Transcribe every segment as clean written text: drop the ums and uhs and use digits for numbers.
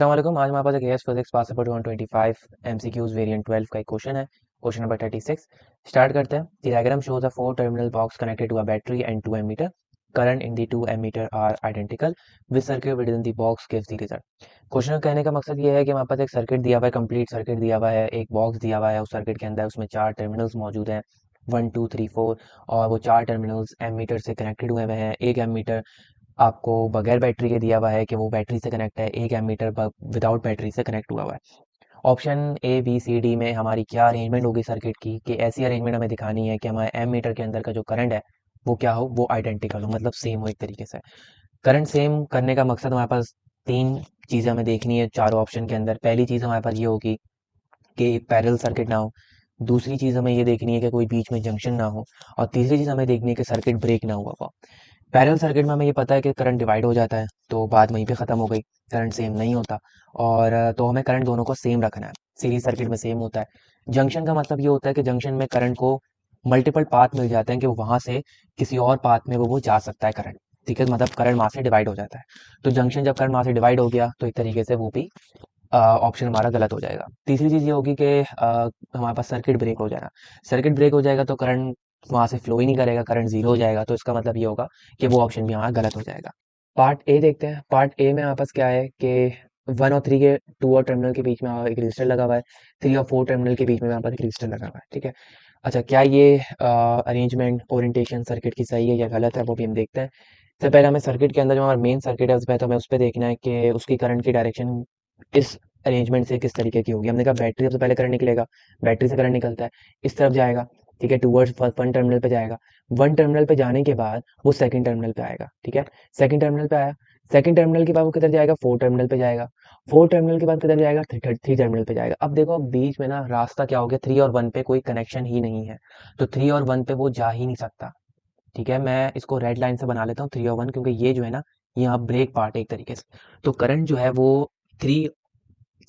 अस्सलामुअलैकुम। आज हमारे पास एक एएस फिजिक्स पास पेपर 125 एमसीक्यूज वेरिएंट 12 का एक क्वेश्चन है। क्वेश्चन नंबर 36 स्टार्ट करते हैं। The diagram shows a four terminal box connected to a battery and 2 ammeter. Current in the 2 ammeter are identical with circuit with in the box gives the result. Question कहने का मकसद ये है कि हमारे पास एक सर्किट दिया हुआ है, कंप्लीट सर्किट दिया हुआ है, एक बॉक्स दिया हुआ है। उस सर्किट के अंदर उसमें चार टर्मिनल्स मौजूद हैं, 1 2 3 4, और वो चार टर्मिनल्स एमीटर से कनेक्टेड हुए हैं। एक एमीटर आपको बगैर बैटरी के दिया हुआ है कि वो बैटरी से कनेक्ट है, एक एमीटर विदाउट बैटरी से कनेक्ट हुआ है। Option A B C D में हमारी क्या अरेंजमेंट होगी सर्किट की, कि ऐसी अरेंजमेंट हमें दिखानी है कि हमारे एमीटर के अंदर का जो करंट है वो क्या हो, वो आइडेंटिकल हो, मतलब सेम हो एक तरीके से। करंट सेम करने का मकसद हमारे पास तीन चीज़ें हमें देखनी है चारों ऑप्शन के अंदर। पहली चीज़ हमारे पास ये होगी कि पैरेलल सर्किट ना हो। दूसरी चीज़ हमें ये देखनी है कि कोई बीच में जंक्शन ना हो। और तीसरी चीज़ हमें देखनी है कि सर्किट ब्रेक ना हुआ हो। पैरेलल सर्किट में हमें ये पता है कि करंट डिवाइड हो जाता है, तो बात वहीं पे ख़त्म हो गई। करंट सेम नहीं होता, और तो हमें करंट दोनों को सेम रखना है। सीरीज सर्किट में सेम होता है। जंक्शन का मतलब ये होता है कि जंक्शन में करंट को मल्टीपल पाथ मिल जाते हैं कि वो वहाँ से किसी और पाथ में वो जा सकता है करंट। ठीक है, मतलब करंट वहाँ से डिवाइड हो जाता है। तो जंक्शन जब करंट वहाँ से डिवाइड हो गया तो एक तरीके से वो भी ऑप्शन हमारा गलत हो जाएगा। तीसरी चीज़ ये होगी कि हमारे पास सर्किट ब्रेक हो जाएगा। सर्किट ब्रेक हो जाएगा तो करंट वहाँ से फ्लो ही नहीं करेगा, करंट ज़ीरो हो जाएगा। तो इसका मतलब ये होगा कि वो ऑप्शन भी हमारा गलत हो जाएगा। पार्ट ए देखते हैं। पार्ट ए में हमारे पास क्या है कि 1 और 3 के 2 और टर्मिनल के बीच में एक रजिस्टर लगा हुआ है। 3 और 4 टर्मिनल के बीच में हमारे पास एक रजिस्टर लगा हुआ है। ठीक है। अच्छा, क्या ये अरेंजमेंट ओरिएंटेशन सर्किट की सही है या गलत है, वो भी हम देखते हैं। सबसे पहले हमें सर्किट के अंदर जो हमारा मेन सर्किट है उसमें तो हमें उस पर देखना है कि उसकी करंट की डायरेक्शन इस अरेंजमेंट से किस तरीके की होगी। हमने कहा बैटरी सबसे पहले करंट निकलेगा, बैटरी से करंट निकलता है, इस तरफ जाएगा। ठीक है, टूवर्ड्स वन टर्मिनल पे जाएगा। वन टर्मिनल पे जाने के बाद वो सेकंड टर्मिनल पे आएगा। ठीक है, सेकंड टर्मिनल पे आया। सेकंड टर्मिनल के बाद वो किधर जाएगा, फोर टर्मिनल पे जाएगा। फोर टर्मिनल के बाद किधर जाएगा, थ्री टर्मिनल पे जाएगा। अब देखो, अब बीच में ना रास्ता क्या हो गया, 3 और 1 पे कोई कनेक्शन ही नहीं है, तो 3 और 1 पे वो जा ही नहीं सकता। ठीक है, मैं इसको रेड लाइन से बना लेता हूँ 3 और 1, क्योंकि ये जो है ना, यहाँ ब्रेक पार्ट है एक तरीके से। तो करंट जो है वो 3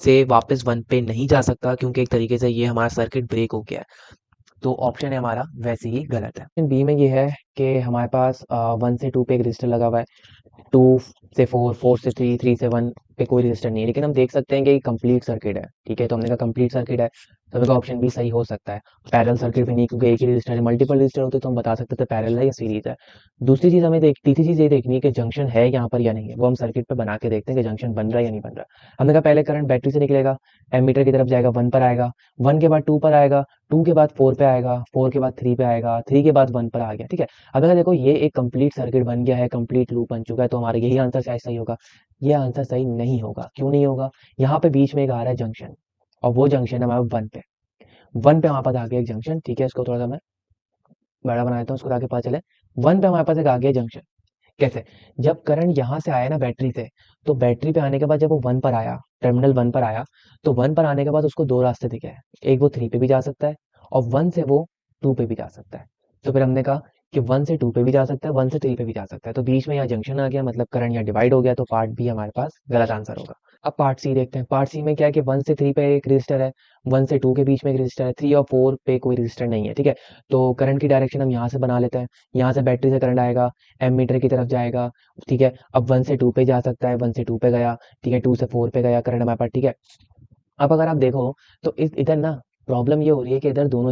से वापस 1 पे नहीं जा सकता, क्योंकि एक तरीके से ये हमारा सर्किट ब्रेक हो गया है। तो ऑप्शन है हमारा वैसे ही गलत है। ऑप्शन बी में ये है कि हमारे पास 1 से 2 पे एक रजिस्टर लगा हुआ है, 2 से 4, 4 से 3, 3 से 1 पे कोई रजिस्टर नहीं है, लेकिन हम देख सकते हैं कि कंप्लीट सर्किट है। ठीक है, तो हमने कहा कंप्लीट सर्किट है, तो हमें ऑप्शन भी सही हो सकता है। पैरेलल सर्किट भी नहीं, क्योंकि एक ही रजिस्टर है। मल्टीपल रजिस्टर होते तो हम बता सकते थे पैरेलल है या सीरीज है। दूसरी चीज हमें तीसरी चीज ये देखनी है कि जंक्शन है यहाँ पर या नहीं है। वो हम सर्किट पे बना के देखते हैं कि जंक्शन बन रहा है या नहीं बन रहा। हमने कहा पहले करंट बैटरी से निकलेगा, एमीटर की तरफ जाएगा, 1 पर आएगा, 1 के बाद 2 पर आएगा, 2 के बाद 4 पे आएगा, 4 के बाद 3 पे आएगा, 3 के बाद 1 पर आ गया। ठीक है, अब अगर देखो ये एक कंप्लीट सर्किट बन गया है, कंप्लीट लूप बन चुका है, तो हमारा यही आंसर शायद सही होगा। ये आंसर सही नहीं होगा। क्यों नहीं होगा? यहाँ पे बीच में एक आ रहा है जंक्शन, और वो जंक्शन है हमारा 1 पे। 1 पे हमारे पास आ गया एक जंक्शन। ठीक है, इसको थोड़ा सा मैं बड़ा बना देता हूँ, उसको ताकि पता चले। 1 पे हमारे पास एक आ गया जंक्शन। कैसे? जब करंट यहाँ से आया ना बैटरी से, तो बैटरी पे आने के बाद जब वो 1 पर आया, टर्मिनल 1 पर आया, तो 1 पर आने के बाद उसको दो रास्ते दिखे हैं। एक वो 3 पे भी जा सकता है, और 1 से वो 2 पे भी जा सकता है। तो फिर हमने कहा कि 1 से 2 पे भी जा सकता है, 1 से 3 पे भी जा सकता है। तो बीच में यहाँ जंक्शन आ गया, मतलब करंट यहाँ डिवाइड हो गया, तो पार्ट बी हमारे पास गलत आंसर होगा। अब पार्ट सी देखते हैं। पार्ट सी में क्या है कि 1 से 3 पे एक रजिस्टर है, 1 से 2 के बीच में एक रजिस्टर है, 3 और 4 पे कोई रजिस्टर नहीं है। ठीक है, तो करंट की डायरेक्शन हम यहाँ से बना लेते हैं। यहाँ से बैटरी से करंट आएगा, एमीटर की तरफ जाएगा। ठीक है, अब 1 से 2 पे जा सकता है, 1 से 2 पे गया। ठीक है, 2 से 4 पे गया करंट हमारे पास। ठीक है, अब अगर आप देखो तो इधर ना प्रॉब्लम ये हो रही है कि इधर दोनों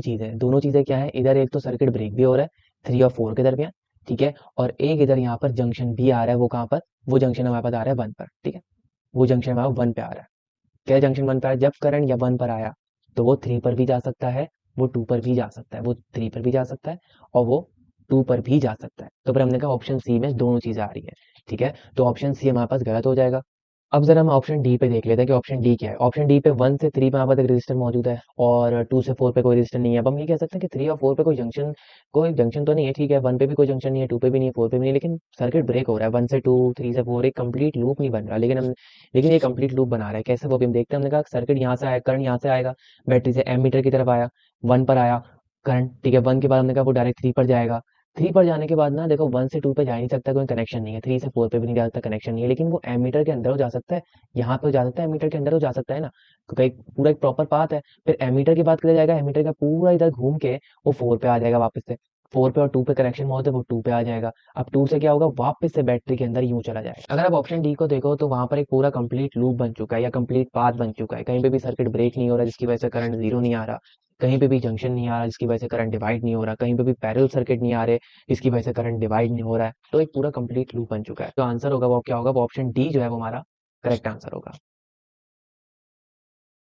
चीजें क्या है, इधर एक तो सर्किट ब्रेक भी हो रहा है 3 और 4 के दरमियान। ठीक है, और एक इधर यहाँ पर जंक्शन भी आ रहा है। वो कहाँ पर? वो जंक्शन हमारे पास आ रहा है 1 पर। ठीक है, वो जंक्शन हमारा 1 पे आ रहा है। क्या जंक्शन 1 पे आ रहा है? जब करंट या 1 पर आया, तो वो 3 पर भी जा सकता है, वो 2 पर भी जा सकता है, वो 3 पर भी जा सकता है, और वो 2 पर भी जा सकता है। तो फिर हमने कहा ऑप्शन सी में दोनों चीजें आ रही है। ठीक है, तो ऑप्शन सी हमारे पास गलत हो जाएगा। अब जरा हम ऑप्शन डी पे देख लेते हैं कि ऑप्शन डी क्या है। ऑप्शन डी पे 1 से 3 पे हमारे पास एक रजिस्टर मौजूद है, और 2 से 4 पे कोई रजिस्टर नहीं है। अब हम ये कह सकते हैं कि 3 और 4 पे कोई जंक्शन तो नहीं है। ठीक है, 1 पे भी कोई जंक्शन नहीं है, 2 पे भी नहीं है, 4 पे भी नहीं है, लेकिन सर्किट ब्रेक हो रहा है। 1 से 2, 3 से 4, एक कंप्लीट लूप नहीं बन रहा, लेकिन ये कंप्लीट लूप बना रहा है। कैसे? वो भी हम देखते हैं। हमने कहा सर्किट यहाँ से आया, करंट यहाँ से आएगा, बैटरी से एमीटर की तरफ आया, 1 पर आया करंट। ठीक है, 1 के बाद हमने कहा वो डायरेक्ट 3 पर जाएगा। 3 पर जाने के बाद ना देखो, 1 से 2 पे जा ही नहीं सकता, कोई कनेक्शन नहीं है। 3 से 4 पे भी नहीं जा सकता, कनेक्शन नहीं है, लेकिन वो एमीटर के अंदर हो जा सकता है। यहाँ पे हो जा सकता है, एमीटर के अंदर हो जा सकता है ना, क्योंकि पूरा एक प्रॉपर पाथ है। फिर एमीटर की बात किया जाएगा, एमीटर का पूरा इधर घूम के वो 4 पे आ जाएगा वापस से। 4 पे और 2 पे करेक्शन मोड है वो 2 पे आ जाएगा। अब 2 से क्या होगा, वापस से बैटरी के अंदर यूं चला जाएगा। अगर आप ऑप्शन डी को देखो तो वहां पर एक पूरा कंप्लीट लूप बन चुका है या कंप्लीट पाथ बन चुका है। कहीं पे भी सर्किट ब्रेक नहीं हो रहा जिसकी वजह से करंट जीरो नहीं आ रहा, कहीं पे भी जंक्शन नहीं आ रहा जिसकी वजह से करंट डिवाइड नहीं हो रहा, कहीं पे भी पैरेलल सर्किट नहीं आ रहे जिसकी वजह से करंट डिवाइड नहीं हो रहा है। तो एक पूरा कंप्लीट लूप बन चुका है। तो आंसर होगा वो क्या होगा, वो ऑप्शन डी जो है वो हमारा करेक्ट आंसर होगा।